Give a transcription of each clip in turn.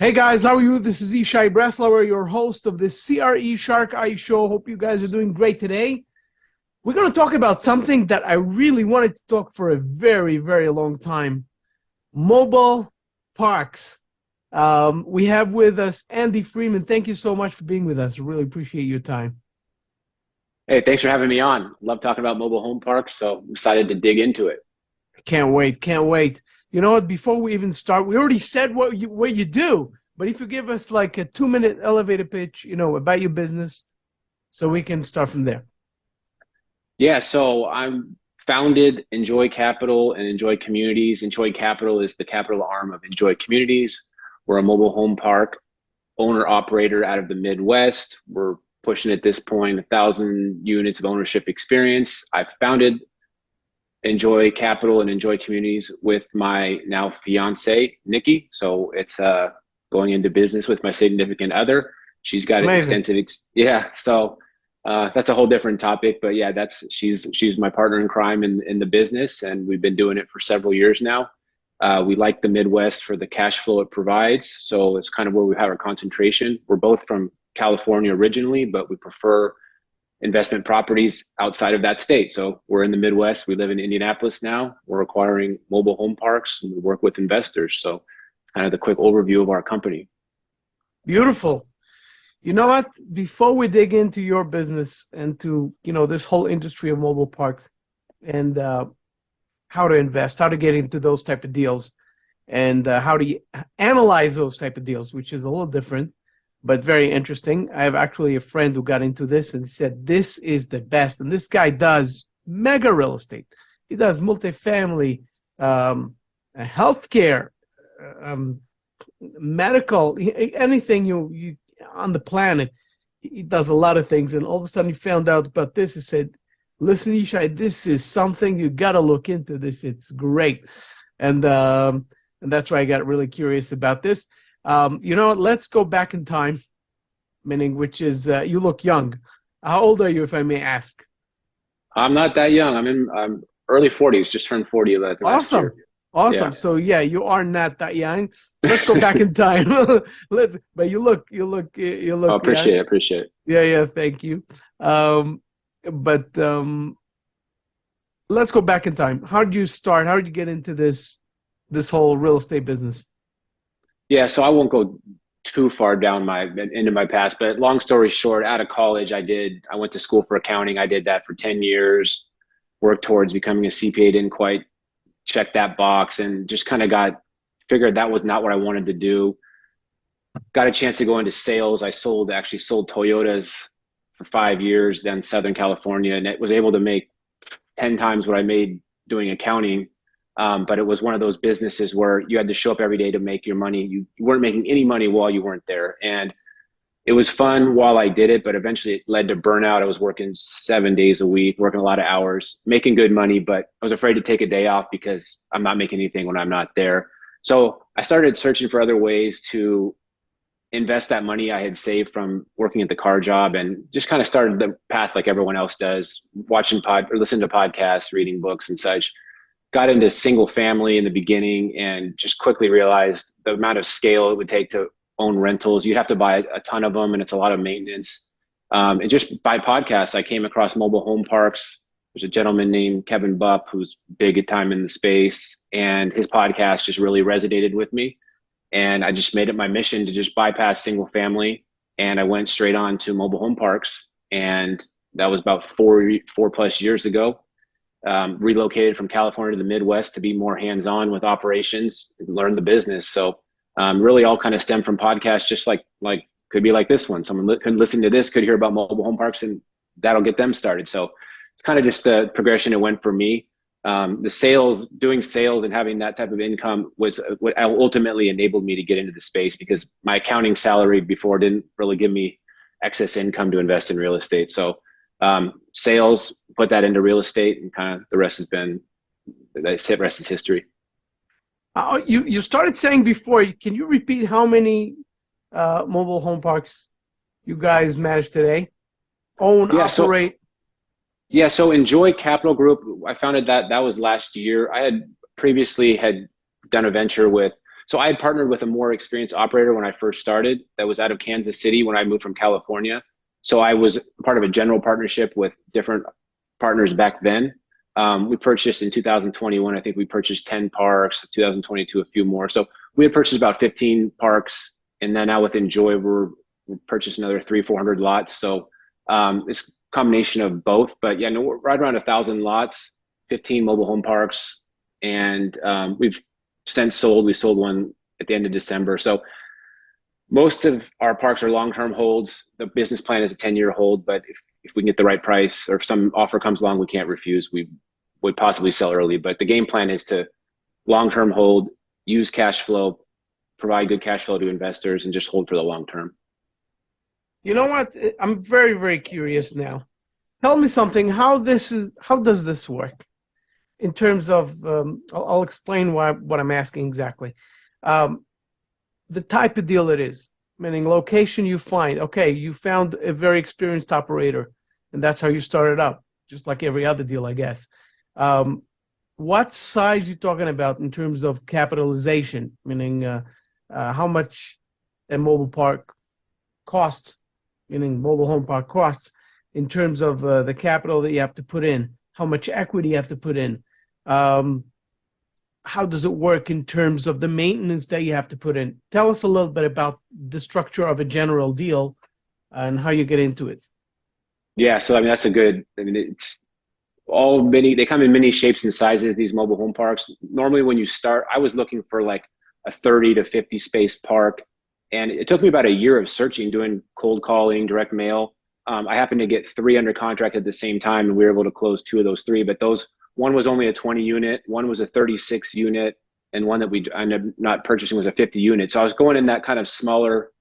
Hey guys, how are you? This is Ishai Breslauer, your host of the CRE SharkEye Show. Hope you guys are doing great today. We're going to talk about something that I really wanted to talk for a very, very long time. Mobile parks. We have with us Andy Freeman. Thank you so much for being with us. Really appreciate your time. Hey, thanks for having me on. Love talking about mobile home parks, so I'm excited to dig into it. Can't wait, can't wait. You know what? Before we even start, we already said what you do, but if you give us like a 2-minute elevator pitch, about your business, so we can start from there. Yeah, so I'm founded Enjoy Capital and Enjoy Communities. Enjoy Capital is the capital arm of Enjoy Communities. We're a mobile home park owner operator out of the Midwest. We're pushing at this point 1,000 units of ownership experience. I founded Enjoy Capital and Enjoy Communities with my now fiance, Nikki. So it's going into business with my significant other. She's got Amazing. that's a whole different topic, but yeah, she's my partner in crime in the business, and we've been doing it for several years now. We like the Midwest for the cash flow it provides, so it's kind of where we have our concentration. We're both from California originally, but we prefer investment properties outside of that state. So we're in the Midwest. We live in Indianapolis now. We're acquiring mobile home parks and we work with investors. So kind of the quick overview of our company. Beautiful. You know what? Before we dig into your business and to, this whole industry of mobile parks and how to invest, how to get into those type of deals, and how to analyze those type of deals, which is a little different, but very interesting. I have actually a friend who got into this and said, this is the best. And this guy does mega real estate. He does multifamily, healthcare, medical, anything you on the planet. He does a lot of things. And all of a sudden he found out about this. He said, listen, Ishai, this is something you got to look into this. It's great. And that's why I got really curious about this. Let's go back in time, meaning which is you look young. How old are you, if I may ask? I'm not that young. I'm early 40s, just turned 40 last year. Awesome. Yeah. So yeah, you are not that young. Let's go back in time. But you look. Oh, appreciate it. Yeah. Thank you. Let's go back in time. How did you start? How did you get into this whole real estate business? Yeah, so I won't go too far down into my past, but long story short, out of college, I went to school for accounting. I did that for 10 years, worked towards becoming a CPA, didn't quite check that box, and just kind of figured that was not what I wanted to do. Got a chance to go into sales. I actually sold Toyotas for 5 years down in Southern California, and it was able to make 10 times what I made doing accounting. But it was one of those businesses where you had to show up every day to make your money. You weren't making any money while you weren't there. And it was fun while I did it, but eventually it led to burnout. I was working 7 days a week, working a lot of hours, making good money, but I was afraid to take a day off because I'm not making anything when I'm not there. So I started searching for other ways to invest that money I had saved from working at the car job, and just kind of started the path like everyone else does, listening to podcasts, reading books and such. Got into single family in the beginning and just quickly realized the amount of scale it would take to own rentals. You'd have to buy a ton of them, and it's a lot of maintenance. And just by podcasts, I came across mobile home parks. There's a gentleman named Kevin Bupp who's big at time in the space, and his podcast just really resonated with me. And I just made it my mission to just bypass single family, and I went straight on to mobile home parks. And that was about four plus years ago. Relocated from California to the Midwest to be more hands-on with operations and learn the business. So really all kind of stemmed from podcasts, just like could be like this one. Someone could listen to this, could hear about mobile home parks, and that'll get them started. So it's kind of just the progression it went for me. Doing sales and having that type of income was what ultimately enabled me to get into the space, because my accounting salary before didn't really give me excess income to invest in real estate. So sales, put that into real estate, and kind of the rest is history. You started saying before, can you repeat how many mobile home parks you guys manage today? Operate? Yeah, so Enjoy Capital Group, I founded that was last year. I had previously done a venture with So I had partnered with a more experienced operator when I first started that was out of Kansas City when I moved from California. So I was part of a general partnership with different partners back then. We purchased in 2021, I think we purchased 10 parks, 2022, a few more. So we had purchased about 15 parks. And then now with Enjoy, we purchased another 300-400 lots. So it's a combination of both. But yeah, no, we're right around 1,000 lots, 15 mobile home parks. And we've since sold. We sold one at the end of December. So most of our parks are long-term holds. The business plan is a 10-year hold, but if we can get the right price or if some offer comes along we can't refuse, we would possibly sell early. But the game plan is to long-term hold, use cash flow, provide good cash flow to investors, and just hold for the long term. You know what? I'm very, very curious now. Tell me something. How does this work in terms of? I'll explain what I'm asking exactly. The type of deal it is, meaning location you find. Okay, you found a very experienced operator, and that's how you started up, just like every other deal, I guess. What size you talking about in terms of capitalization, meaning how much a mobile park costs, meaning mobile home park costs, in terms of the capital that you have to put in, how much equity you have to put in. How does it work in terms of the maintenance that you have to put in? Tell us a little bit about the structure of a general deal and how you get into it. Yeah, so I mean that's a good. I mean it's all many. They come in many shapes and sizes. These mobile home parks. Normally, when you start, I was looking for like a 30 to 50 space park, and it took me about a year of searching, doing cold calling, direct mail. I happened to get 3 under contract at the same time, and we were able to close 2 of those 3. But those. One was only a 20 unit, one was a 36 unit, and one that we ended up not purchasing was a 50 unit. So I was going in that kind of smaller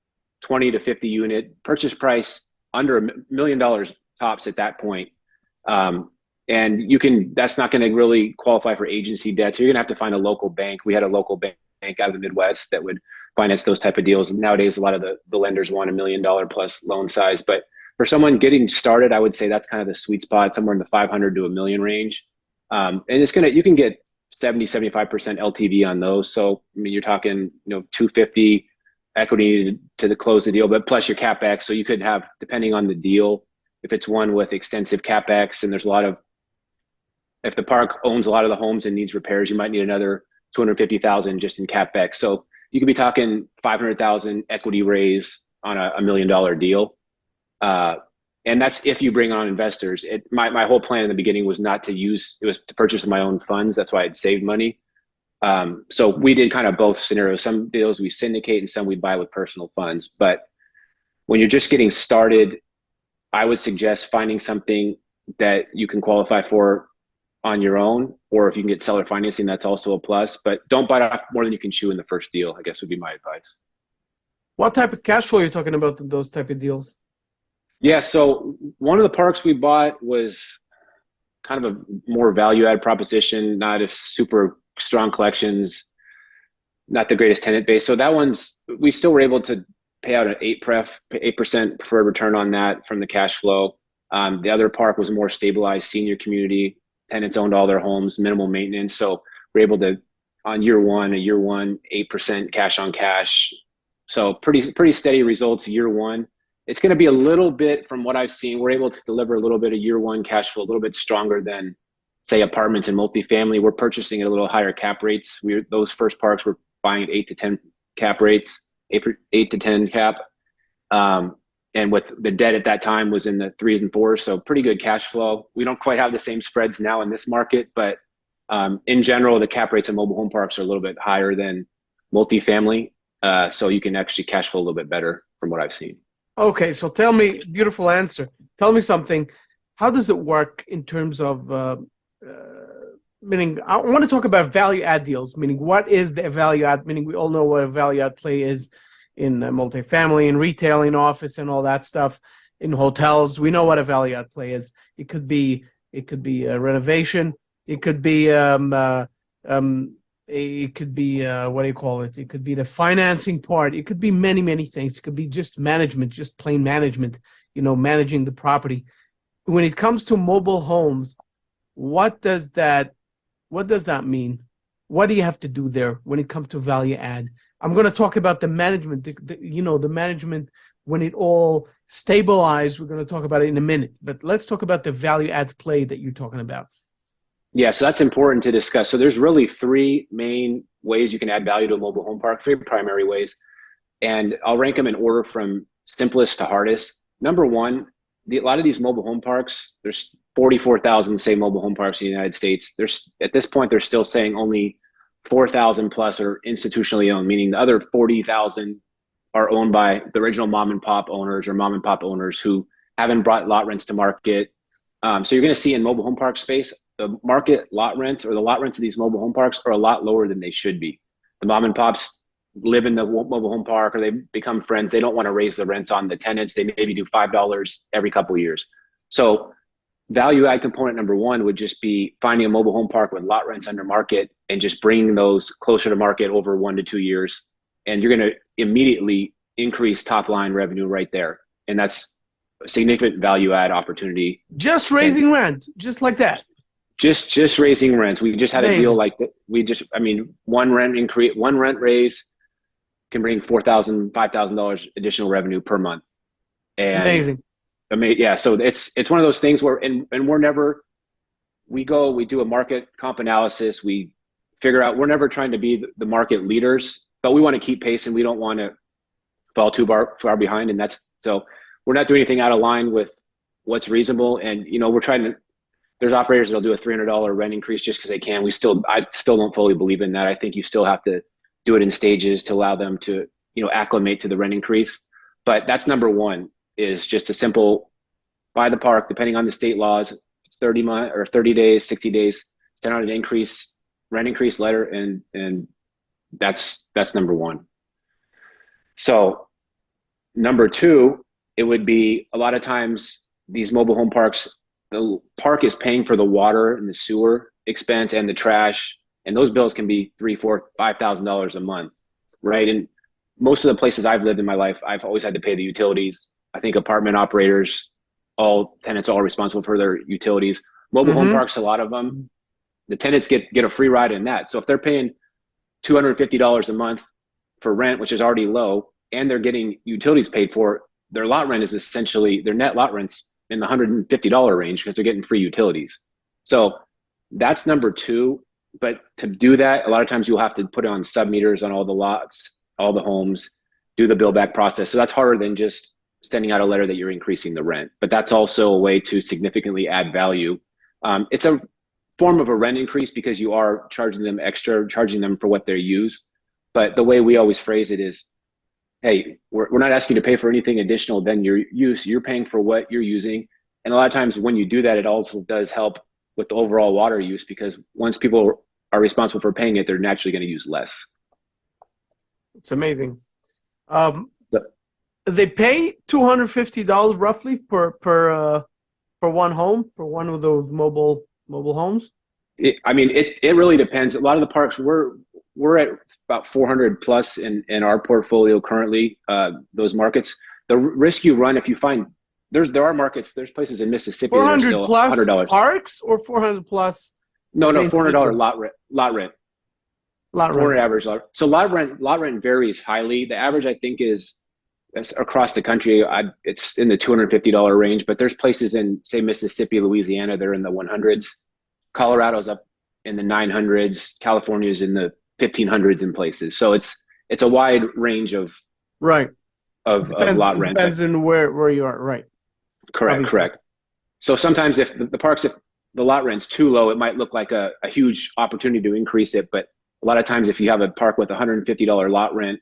20 to 50 unit, purchase price under $1 million tops at that point. And that's not going to really qualify for agency debt. So you're going to have to find a local bank. We had a local bank out of the Midwest that would finance those type of deals. Nowadays, a lot of the lenders want $1 million plus loan size. But for someone getting started, I would say that's kind of the sweet spot, somewhere in the 500 to $1 million range. And you can get 70-75% LTV on those. So I mean, you're talking 250 equity to close the deal, but plus your capex. So you could have, depending on the deal, if it's one with extensive capex and there's if the park owns a lot of the homes and needs repairs, you might need another 250,000 just in capex. So you could be talking 500,000 equity raise on a $1 million deal. And that's if you bring on investors. My whole plan in the beginning was it was to purchase my own funds. That's why I'd saved money. So we did kind of both scenarios. Some deals we syndicate and some we buy with personal funds. But when you're just getting started, I would suggest finding something that you can qualify for on your own, or if you can get seller financing, that's also a plus. But don't bite off more than you can chew in the first deal, I guess would be my advice. What type of cash flow are you talking about in those type of deals? Yeah, so one of the parks we bought was kind of a more value-add proposition, not a super strong collections, not the greatest tenant base. So that we still were able to pay out an 8% preferred return on that from the cash flow. The other park was more stabilized senior community. Tenants owned all their homes, minimal maintenance. So we're able to, on year one, 8% cash on cash. So pretty steady results year one. It's going to be a little bit, from what I've seen, we're able to deliver a little bit of year one cash flow, a little bit stronger than, say, apartments and multifamily. We're purchasing at a little higher cap rates. Those first parks we're buying at 8 to 10 cap rates, 8 to 10 cap. And with the debt at that time was in the 3s and 4s, so pretty good cash flow. We don't quite have the same spreads now in this market, but in general, the cap rates of mobile home parks are a little bit higher than multifamily. So you can actually cash flow a little bit better from what I've seen. Okay, so tell me, beautiful answer. Tell me something. How does it work in terms of, meaning, I want to talk about value add deals, meaning what is the value add, meaning we all know what a value add play is in multifamily, in retail, in office, and all that stuff, in hotels. We know what a value add play is. It could be a renovation. It could be, it could be what do you call it? It could be the financing part. It could be many, many things. It could be just management, just plain management, managing the property. When it comes to mobile homes, what does that mean? What do you have to do there when it comes to value add? I'm going to talk about the management, the management when it all stabilized. We're going to talk about it in a minute, but let's talk about the value add play that you're talking about. Yeah, so that's important to discuss. So there's really three main ways you can add value to a mobile home park, three primary ways. And I'll rank them in order from simplest to hardest. Number one, a lot of these mobile home parks, there's 44,000, say, mobile home parks in the United States. There's, at this point, they're still saying only 4,000 plus are institutionally owned, meaning the other 40,000 are owned by the original mom and pop owners or mom and pop owners who haven't brought lot rents to market. So you're going to see in mobile home park space, the market lot rents or the lot rents of these mobile home parks are a lot lower than they should be. The mom and pops live in the mobile home park or they become friends. They don't want to raise the rents on the tenants. They maybe do $5 every couple of years. So value add component number one would just be finding a mobile home park with lot rents under market and just bringing those closer to market over 1 to 2 years. And you're going to immediately increase top line revenue right there. And that's a significant value add opportunity. Just raising rent, just like that. Just raising rents. We just had a deal like that. One rent raise can bring $4,000, $5,000 additional revenue per month. And amazing. Yeah. So it's one of those things where, and we do a market comp analysis. We figure out, we're never trying to be the market leaders, but we want to keep pace and we don't want to fall too far behind. And so we're not doing anything out of line with what's reasonable. And, there's operators that'll do a $300 rent increase just because they can. I still don't fully believe in that. I think you still have to do it in stages to allow them to, acclimate to the rent increase. But that's number one, is just a simple buy the park, depending on the state laws, 30 days, 60 days, send out an rent increase letter. And that's number one. So number two, it would be a lot of times these mobile home parks, the park is paying for the water and the sewer expense and the trash, and those bills can be $3,000, $4,000, $5,000 a month, right? And most of the places I've lived in my life, I've always had to pay the utilities. I think apartment operators, all tenants are all responsible for their utilities. Mobile home parks, a lot of them, the tenants get a free ride in that. So if they're paying $250 a month for rent, which is already low, and they're getting utilities paid for, their lot rent is essentially, their net lot rent's in the $150 range because they're getting free utilities. So that's number two. But to do that, a lot of times you'll have to put on sub-meters on all the lots, all the homes, do the build back process. So that's harder than just sending out a letter that you're increasing the rent. But that's also a way to significantly add value. It's a form of a rent increase because you are charging them extra, charging them for what they're used. But the way we always phrase it is, hey, we're not asking you to pay for anything additional than your use. You're paying for what you're using. And a lot of times when you do that, it also does help with the overall water use, because once people are responsible for paying it, they're naturally going to use less. It's amazing. They pay $250 roughly per one home, for one of those mobile homes. It really depends. A lot of the parks we're at about 400 plus in our portfolio currently. Those markets, the risk you run if you find there are markets, there's places in Mississippi that are still $100 parks, or 400 plus. No, $400 lot rent. Lot rent. 400 average lot. So lot rent varies highly. The average I think is across the country. It's in the $250 range, but there's places in, say, Mississippi, Louisiana, they're in the 100s. Colorado's up in the 900s. California's in the 1500s in places. So it's a wide range of lot rent. Depends on where you are, right? Correct. So sometimes if the parks, if the lot rent's too low, it might look like a huge opportunity to increase it. But a lot of times if you have a park with $150 lot rent,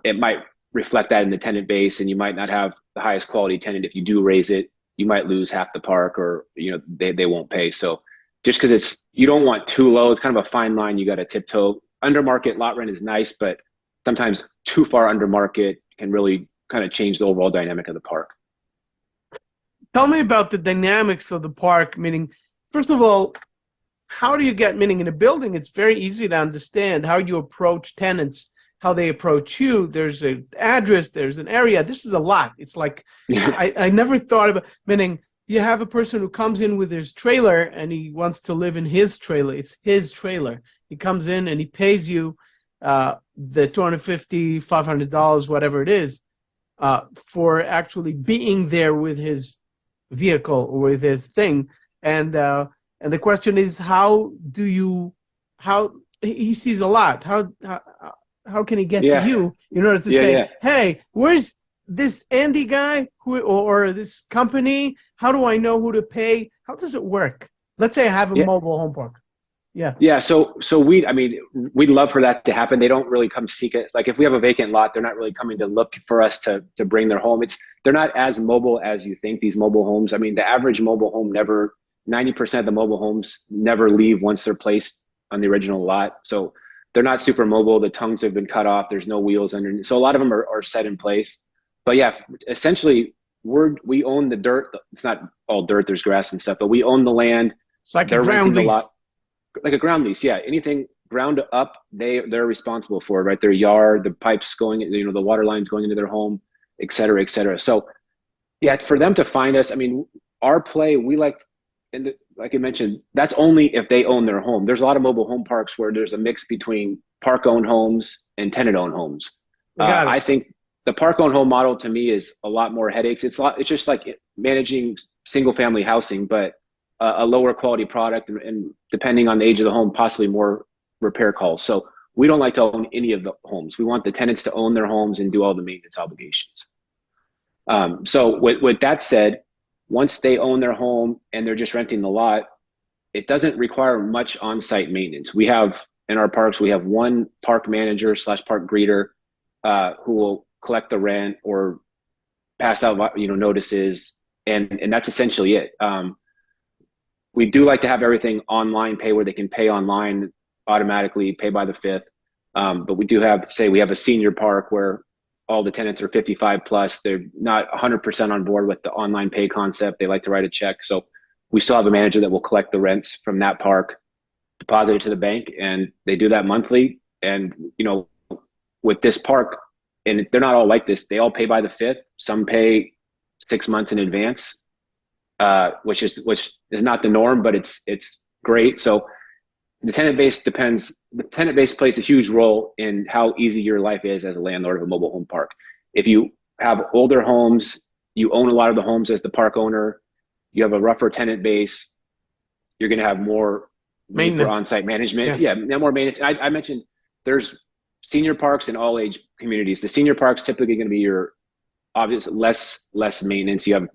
it might reflect that in the tenant base, and you might not have the highest quality tenant. If you do raise it, you might lose half the park, or they won't pay. So just because you don't want too low, it's kind of a fine line you got to tiptoe. Under market lot rent is nice, but sometimes too far under market can really kind of change the overall dynamic of the park. Tell me about the dynamics of the park, meaning, first of all, how do you get, meaning in a building, it's very easy to understand how you approach tenants, how they approach you. There's an address, there's an area. This is a lot. It's like, I never thought about, meaning you have a person who comes in with his trailer and he wants to live in his trailer. It's his trailer. he comes in and he pays you the $250, $500, whatever it is, for actually being there with his vehicle or with his thing. And the question is, how he sees a lot. How can he get to you in order to say, hey, where's this Andy guy or this company? How do I know who to pay? How does it work? Let's say I have a mobile home park. Yeah. So we'd love for that to happen. They don't really come seek it. Like if we have a vacant lot, they're not really coming to look for us to bring their home. They're not as mobile as you think, these mobile homes. I mean, the average mobile home 90% of the mobile homes never leave once they're placed on the original lot. So they're not super mobile. The tongues have been cut off. There's no wheels underneath. So a lot of them are set in place. But yeah, essentially we own the dirt. It's not all dirt, there's grass and stuff, but we own the land. It's like a ground lease. Like a ground lease, yeah. Anything ground up, they're responsible for, right? Their yard, the pipes going, the water lines going into their home, et cetera, et cetera. So yeah, for them to find us, I mean, our play, we like I mentioned, that's only if they own their home. There's a lot of mobile home parks where there's a mix between park-owned homes and tenant-owned homes. I think the park-owned home model to me is a lot more headaches. It's just like managing single-family housing, but a lower quality product, and depending on the age of the home, possibly more repair calls. So we don't like to own any of the homes. We want the tenants to own their homes and do all the maintenance obligations. So with that said, once they own their home and they're just renting the lot, it doesn't require much on-site maintenance. We have in our parks, we have one park manager / park greeter who will collect the rent or pass out notices, and that's essentially it. We do like to have everything online, pay where they can pay online automatically, pay by the 5th. But we do have, we have a senior park where all the tenants are 55 plus. They're not 100% on board with the online pay concept. They like to write a check. So we still have a manager that will collect the rents from that park, deposit it to the bank, and they do that monthly. And, with this park, and they're not all like this, they all pay by the 5th. Some pay 6 months in advance, which is not the norm, but it's great. So the tenant base plays a huge role in how easy your life is as a landlord of a mobile home park. If you have older homes, you own a lot of the homes as the park owner, you have a rougher tenant base, you're going to have more maintenance for on-site management. Yeah, more maintenance. I mentioned there's senior parks in all age communities. The senior parks typically going to be your obvious less maintenance. You have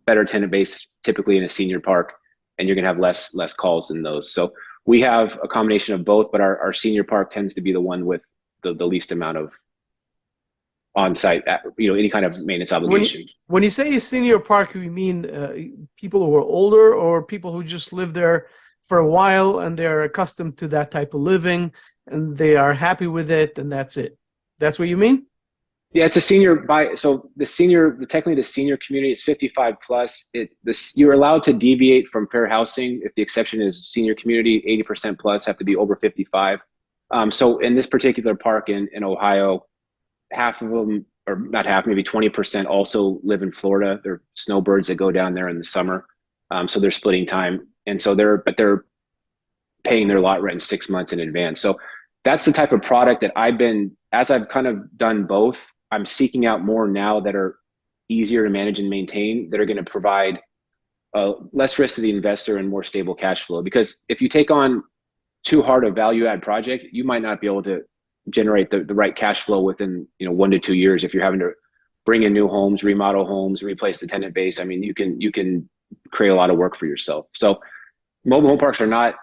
better tenant base typically in a senior park, and you're going to have less calls in those. So we have a combination of both, but our senior park tends to be the one with the least amount of on-site, any kind of maintenance obligation. When you say a senior park, you mean people who are older or people who just live there for a while and they're accustomed to that type of living and they are happy with it and that's it? That's what you mean? Yeah, it's a senior technically the senior community is 55 plus. You're allowed to deviate from fair housing if the exception is senior community. 80% plus have to be over 55. So in this particular park in Ohio, half of them, or not half, maybe 20% also live in Florida. They're snowbirds that go down there in the summer. So they're splitting time. And so they're paying their lot rent 6 months in advance. So that's the type of product that as I've kind of done both, I'm seeking out more now that are easier to manage and maintain, that are going to provide less risk to the investor and more stable cash flow. Because if you take on too hard a value add project, you might not be able to generate the right cash flow within 1 to 2 years. If you're having to bring in new homes, remodel homes, replace the tenant base, I mean, you can create a lot of work for yourself. So mobile home parks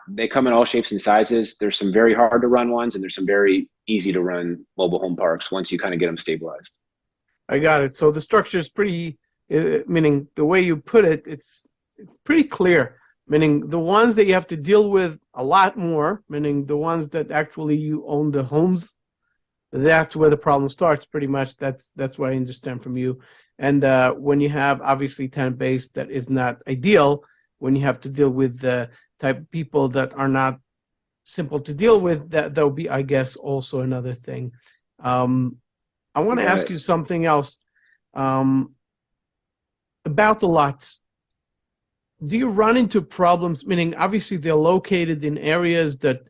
they come in all shapes and sizes. There's some very hard to run ones and there's some very easy to run mobile home parks once you kind of get them stabilized. I got it. So the structure is pretty, meaning the way you put it, it's pretty clear, meaning the ones that you have to deal with a lot more, meaning the ones that actually you own the homes, that's where the problem starts pretty much. That's what I understand from you. And when you have obviously tenant base that is not ideal, when you have to deal with the type of people that are not simple to deal with, that'll be, I guess, also another thing. I want to ask you something else about the lots. Do you run into problems, meaning obviously they're located in areas that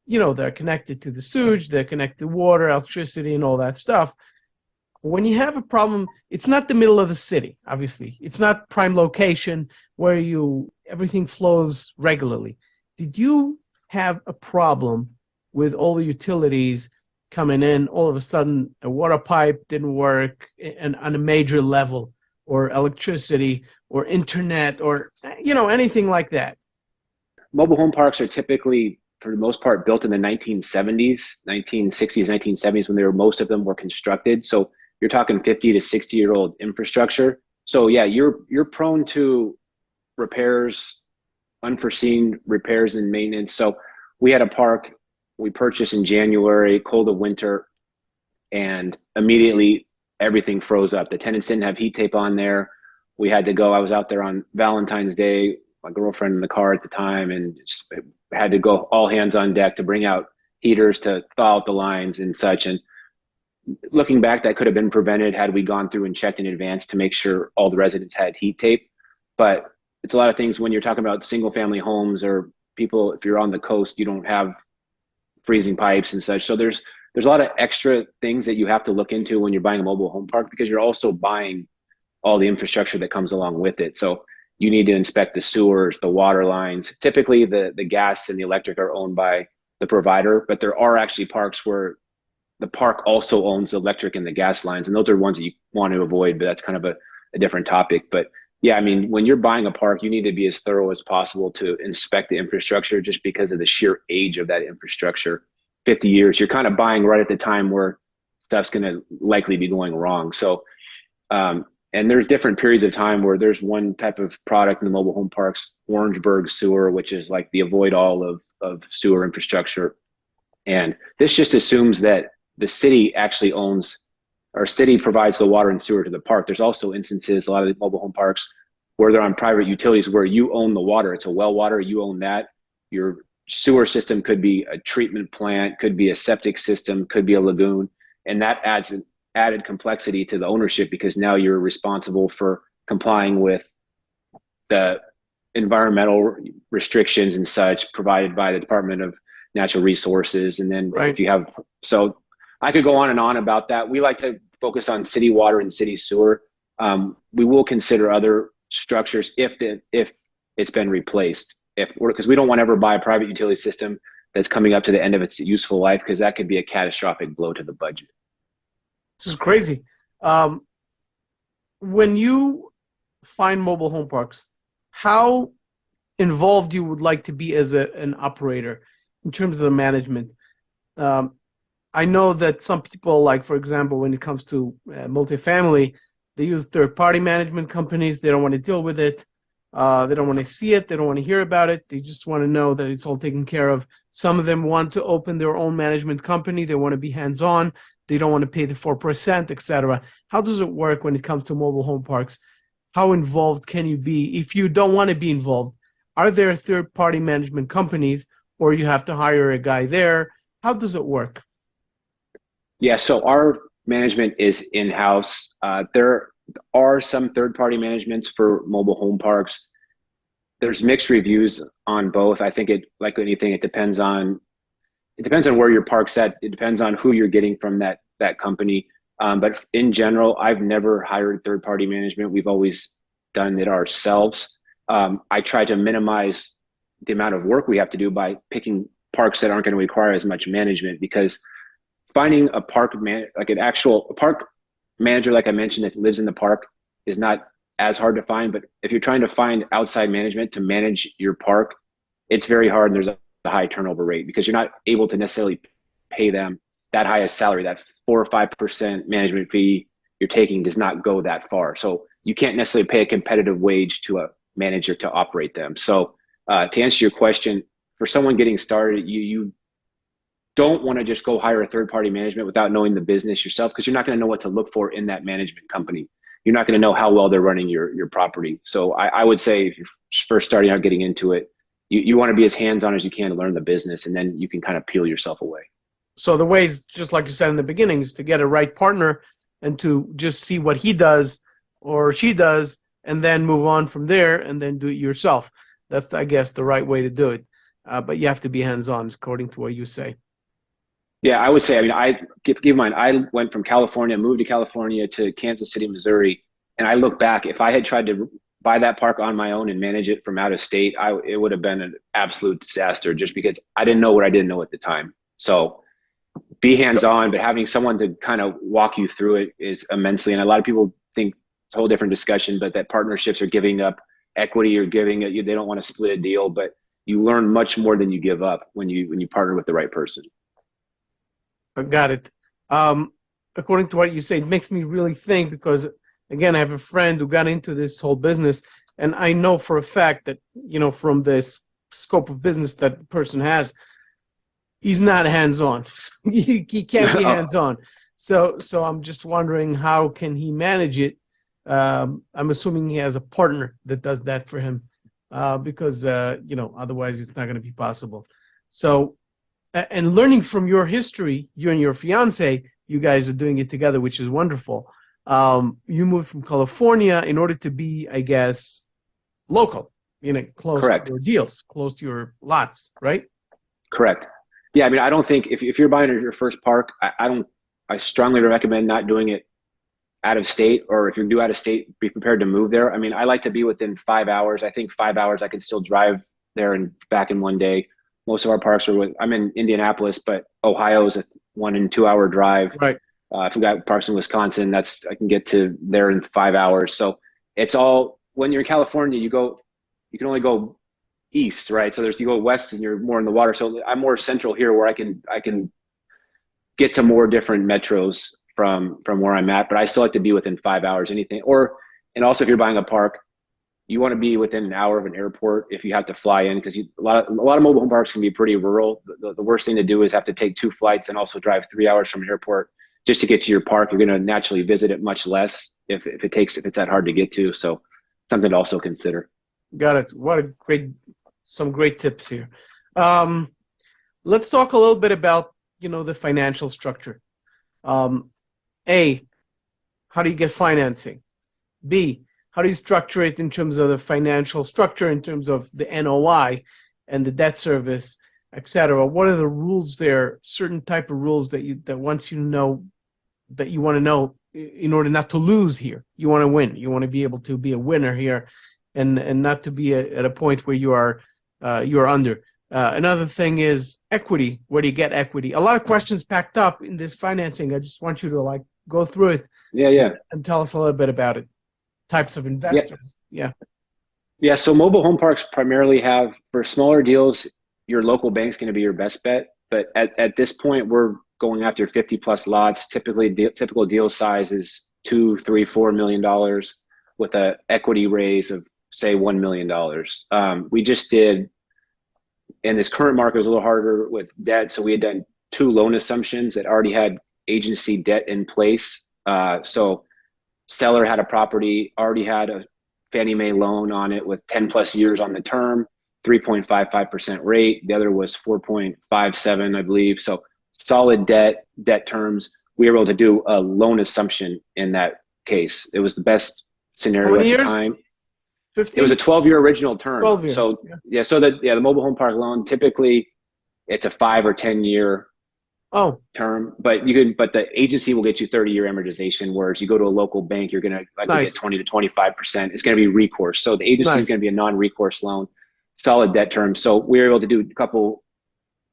they're connected to the sewage, they're connected to water, electricity, and all that stuff. When you have a problem, it's not the middle of the city, obviously. It's not prime location where everything flows regularly. Did you have a problem with all the utilities coming in, all of a sudden a water pipe didn't work and on a major level, or electricity or internet or anything like that? Mobile home parks are typically, for the most part, built in the 1970s, 1960s, 1970s, when most of them were constructed. So you're talking 50 to 60-year-old infrastructure. So yeah, you're prone to repairs, unforeseen repairs and maintenance. So we had a park we purchased in January, cold of winter, and immediately everything froze up. The tenants didn't have heat tape on there. We had to go. I was out there on Valentine's Day, my girlfriend in the car at the time, and just had to go all hands on deck to bring out heaters to thaw out the lines and such. And looking back, that could have been prevented had we gone through and checked in advance to make sure all the residents had heat tape. But it's a lot of things when you're talking about single family homes, or people, if you're on the coast, you don't have freezing pipes and such. So there's a lot of extra things that you have to look into when you're buying a mobile home park, because you're also buying all the infrastructure that comes along with it. So you need to inspect the sewers, the water lines. Typically the gas and the electric are owned by the provider, but there are actually parks where the park also owns the electric and the gas lines, and those are ones that you want to avoid, but that's kind of a different topic. But yeah, I mean, when you're buying a park, you need to be as thorough as possible to inspect the infrastructure, just because of the sheer age of that infrastructure. 50 years, you're kind of buying right at the time where stuff's going to likely be going wrong. So, and there's different periods of time where there's one type of product in the mobile home parks, Orangeburg sewer, which is like the avoid all of sewer infrastructure. And this just assumes that the city actually owns, or city provides the water and sewer to the park. There's also instances, a lot of the mobile home parks, where they're on private utilities where you own the water. It's a well water, you own that. Your sewer system could be a treatment plant, could be a septic system, could be a lagoon. And that adds an added complexity to the ownership, because now you're responsible for complying with the environmental restrictions and such provided by the Department of Natural Resources. And then Right. if you have, so I could go on and on about that. We like to focus on city water and city sewer. We will consider other structures if it's been replaced. Because we don't want to ever buy a private utility system that's coming up to the end of its useful life, because that could be a catastrophic blow to the budget. This is crazy. When you find mobile home parks, how involved you would like to be as an operator in terms of the management? I know that some people, like, for example, when it comes to multifamily, they use third-party management companies. They don't want to deal with it. They don't want to see it. They don't want to hear about it. They just want to know that it's all taken care of. Some of them want to open their own management company. They want to be hands-on. They don't want to pay the 4%, etc. How does it work when it comes to mobile home parks? How involved can you be if you don't want to be involved? Are there third-party management companies, or you have to hire a guy there? How does it work? Yeah, so our management is in-house. There are some third-party managements for mobile home parks. There's mixed reviews on both. I think like anything, it depends on where your park's at. It depends on who you're getting from that company. But in general, I've never hired third-party management. We've always done it ourselves. I try to minimize the amount of work we have to do by picking parks that aren't going to require as much management, because finding a park park manager, like I mentioned, that lives in the park is not as hard to find. But if you're trying to find outside management to manage your park, it's very hard, and there's a high turnover rate, because you're not able to necessarily pay them that high a salary. That 4 or 5% management fee you're taking does not go that far. So you can't necessarily pay a competitive wage to a manager to operate them. So to answer your question, for someone getting started, you don't want to just go hire a third-party management without knowing the business yourself, because you're not going to know what to look for in that management company. You're not going to know how well they're running your property. So I would say, if you're first starting out getting into it, you want to be as hands-on as you can to learn the business, and then you can kind of peel yourself away. So the way is, just like you said in the beginning, is to get a right partner and to just see what he does or she does, and then move on from there, and then do it yourself. That's, I guess, the right way to do it. but you have to be hands-on, according to what you say. Yeah, I would say, I mean, keep in mind, I went from California, moved to California to Kansas City, Missouri. And I look back, if I had tried to buy that park on my own and manage it from out of state, it would have been an absolute disaster just because I didn't know what I didn't know at the time. So be hands-on, but having someone to kind of walk you through it is immensely. And a lot of people think it's a whole different discussion, but that partnerships are giving up equity or giving it, they don't want to split a deal, but you learn much more than you give up when you partner with the right person. I got it. According to what you say, it makes me really think because, again, I have a friend who got into this whole business, and I know for a fact that, from this scope of business that the person has, he's not hands-on. he can't be hands-on. So I'm just wondering, how can he manage it? I'm assuming he has a partner that does that for him, because otherwise it's not going to be possible. So, and learning from your history, you and your fiance, you guys are doing it together, which is wonderful. You moved from California in order to be, I guess, local, close Correct. to your deals, close to your lots, right? Correct. Yeah, I mean, I don't think if you're buying your first park, I strongly recommend not doing it out of state, or if you do out of state, be prepared to move there. I mean, I like to be within 5 hours. I think 5 hours I can still drive there and back in one day. Most of our parks I'm in Indianapolis, but Ohio is a 1 and 2 hour drive. Right. If we got parks in Wisconsin, I can get to there in 5 hours. So it's all, when you're in California, you can only go east, right? So you go west and you're more in the water. So I'm more central here where I can get to more different metros from where I'm at, but I still like to be within 5 hours, and also if you're buying a park, you want to be within an hour of an airport if you have to fly in, because a lot of mobile home parks can be pretty rural. The worst thing to do is have to take 2 flights and also drive 3 hours from an airport just to get to your park. You're going to naturally visit it much less if it's that hard to get to. So something to also consider. Got it. Some great tips here. Let's talk a little bit about, the financial structure. A, how do you get financing? B, how do you structure it in terms of the financial structure, in terms of the NOI and the debt service, et cetera? What are the rules there? Certain type of rules that you want to know in order not to lose here. You want to win. You want to be able to be a winner here, and not to be at a point where you are under. Another thing is equity. Where do you get equity? A lot of questions packed up in this financing. I just want you to go through it. Yeah. And tell us a little bit about it. Types of investors. Yeah. So mobile home parks primarily have, for smaller deals, your local bank's going to be your best bet. But at this point, we're going after 50 plus lots. Typical deal size is $2, $3, $4 million with an equity raise of, say, $1 million. We just did, in this current market, it was a little harder with debt. So we had done 2 loan assumptions that already had agency debt in place. So seller had a property, already had a Fannie Mae loan on it with 10 plus years on the term, 3.55% rate. The other was 4.57, I believe. So solid debt terms. We were able to do a loan assumption in that case. It was the best scenario at the time. 15? It was a 12-year original term. 12 years. So the mobile home park loan, typically it's a 5 or 10 year term, but the agency will get you 30-year amortization, whereas you go to a local bank, you're going to get 20 to 25%. It's going to be recourse. So the agency is going to be a non-recourse loan, solid debt term. So we were able to do a couple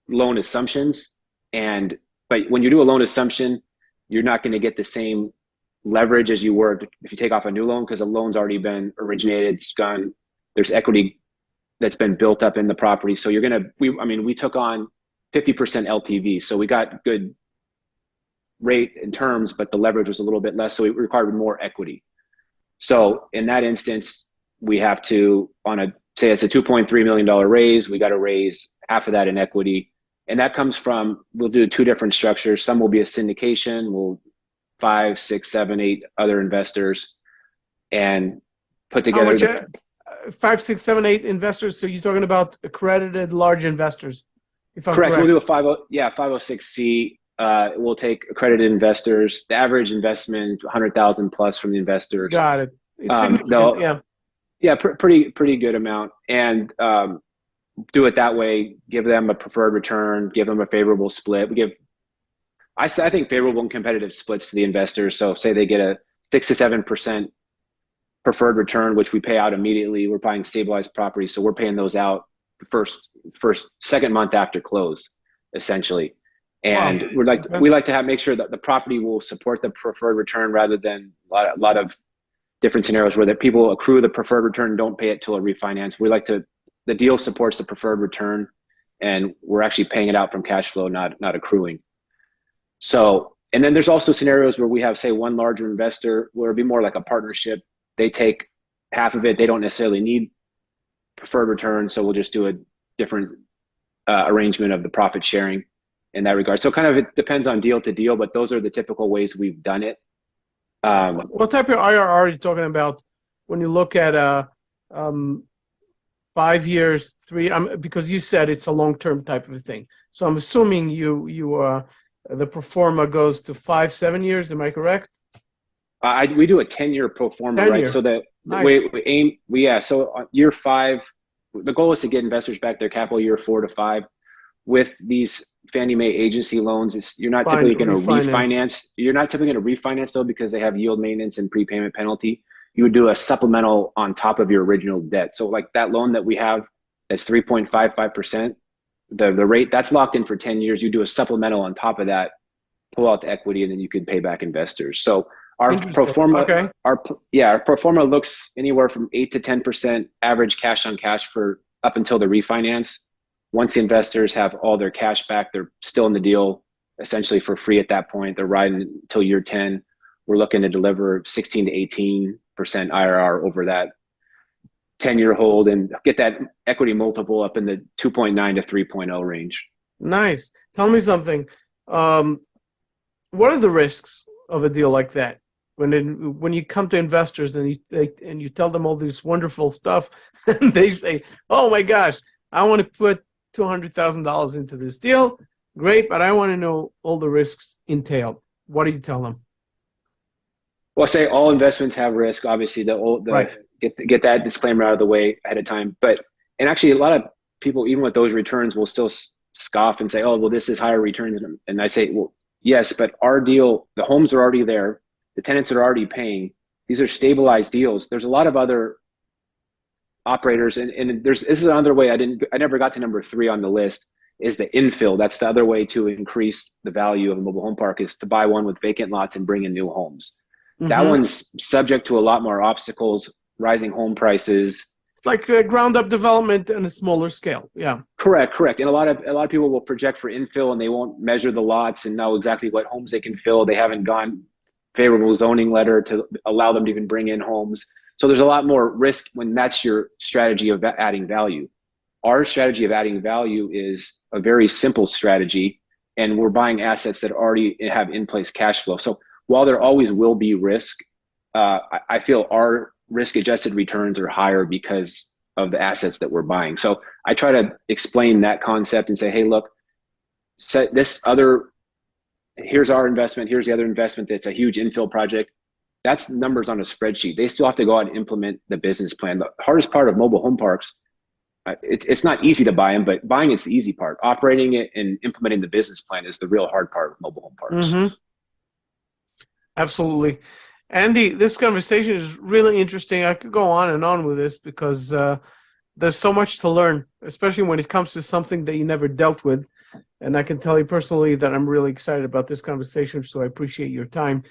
loan assumptions, but when you do a loan assumption, you're not going to get the same leverage as you were if you take off a new loan, because the loan's already been originated, it's gone, there's equity that's been built up in the property. So we took on 50% LTV. So we got good rate in terms, but the leverage was a little bit less. So it required more equity. So in that instance, we have to, say it's a $2.3 million raise, we got to raise half of that in equity. And that comes from, we'll do 2 different structures. Some will be a syndication. We'll 5, 6, 7, 8 other investors and put together 5, 6, 7, 8 investors. So you're talking about accredited large investors. If I'm correct. We'll do a 506C. We'll take accredited investors. The average investment, 100,000 plus from the investors. Got it. It's significant. Pretty good amount. And do it that way, give them a preferred return, give them a favorable split. I think favorable and competitive splits to the investors. So say they get a 6 to 7% preferred return, which we pay out immediately. We're buying stabilized properties, so we're paying those out the second month after close, essentially. And Wow. we like to make sure that the property will support the preferred return rather than a lot of different scenarios where that people accrue the preferred return and don't pay it till a refinance. The deal supports the preferred return, and we're actually paying it out from cash flow, not accruing. So, and then there's also scenarios where we have, say, one larger investor where it'd be more like a partnership. They take half of it. They don't necessarily need preferred return, so we'll just do a different arrangement of the profit sharing in that regard. So kind of it depends on deal to deal, but those are the typical ways we've done it. What type of IRR are you talking about when you look at 5 years, because you said it's a long-term type of a thing. So I'm assuming the pro forma goes to 5-7 years. Am I correct? We do a 10-year pro forma, 10-year. right? So that Nice. we aim, so on year 5, the goal is to get investors back their capital year 4 to 5. With these Fannie Mae agency loans, you're not typically going to refinance. You're not typically going to refinance though, because they have yield maintenance and prepayment penalty. You would do a supplemental on top of your original debt. So like that loan that we have, that's 3.55%, the rate that's locked in for 10 years. You do a supplemental on top of that, pull out the equity, and then you can pay back investors. So our pro forma, our pro forma looks anywhere from 8 to 10% average cash on cash for up until the refinance. Once the investors have all their cash back, they're still in the deal essentially for free at that point. They're riding until year 10. We're looking to deliver 16 to 18% IRR over that 10-year hold and get that equity multiple up in the 2.9 to 3.0 range. Nice. Tell me something. What are the risks of a deal like that? When you come to investors and you tell them all this wonderful stuff, and they say, "Oh my gosh, I want to put $200,000 into this deal." Great, but I want to know all the risks entailed. What do you tell them? Well, I say all investments have risk. Obviously, Right. Get that disclaimer out of the way ahead of time. And actually, a lot of people, even with those returns, will still scoff and say, "Oh, well, this is higher returns." And I say, well, yes, but our deal, the homes are already there, the tenants are already paying. These are stabilized deals. There's a lot of other operators, and this is another way. I never got to number 3 on the list. Is the infill. That's the other way to increase the value of a mobile home park, is to buy one with vacant lots and bring in new homes. Mm-hmm. That one's subject to a lot more obstacles, rising home prices. It's like a ground up development on a smaller scale. Yeah. Correct. And a lot of people will project for infill and they won't measure the lots and know exactly what homes they can fill. They haven't gone favorable zoning letter to allow them to even bring in homes. So there's a lot more risk when that's your strategy of adding value. Our strategy of adding value is a very simple strategy, and we're buying assets that already have in-place cash flow. So while there always will be risk, I feel our risk-adjusted returns are higher because of the assets that we're buying. So I try to explain that concept and say, hey, look, here's our investment, here's the other investment that's a huge infill project. That's numbers on a spreadsheet. They still have to go out and implement the business plan. The hardest part of mobile home parks, it's not easy to buy them, but buying is the easy part. Operating it and implementing the business plan is the real hard part of mobile home parks. Mm-hmm. Absolutely. Andy, this conversation is really interesting. I could go on and on with this because there's so much to learn, especially when it comes to something that you never dealt with. And I can tell you personally that I'm really excited about this conversation, so I appreciate your time.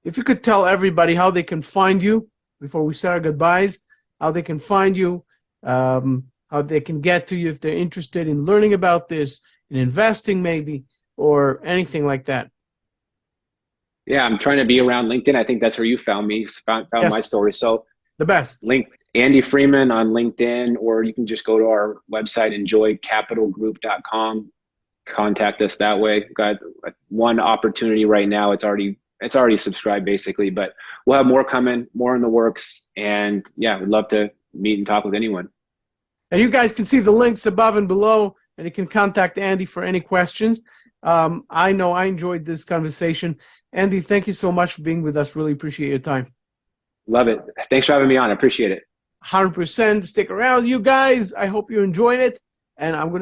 If you could tell everybody how they can find you before we say our goodbyes, how they can find you, how they can get to you if they're interested in learning about this, in investing maybe, or anything like that. Yeah, I'm trying to be around LinkedIn. I think that's where you found me, found Yes. my story. So the best. Andy Freeman on LinkedIn, or you can just go to our website, enjoycapitalgroup.com. Contact us that way. We've got one opportunity right now. It's already subscribed basically, but we'll have more coming, more in the works. And yeah, we'd love to meet and talk with anyone. And you guys can see the links above and below, and you can contact Andy for any questions. I know I enjoyed this conversation. Andy, thank you so much for being with us. Really appreciate your time. Love it. Thanks for having me on. I appreciate it. 100% stick around. You guys, I hope you enjoyed it. And I'm going to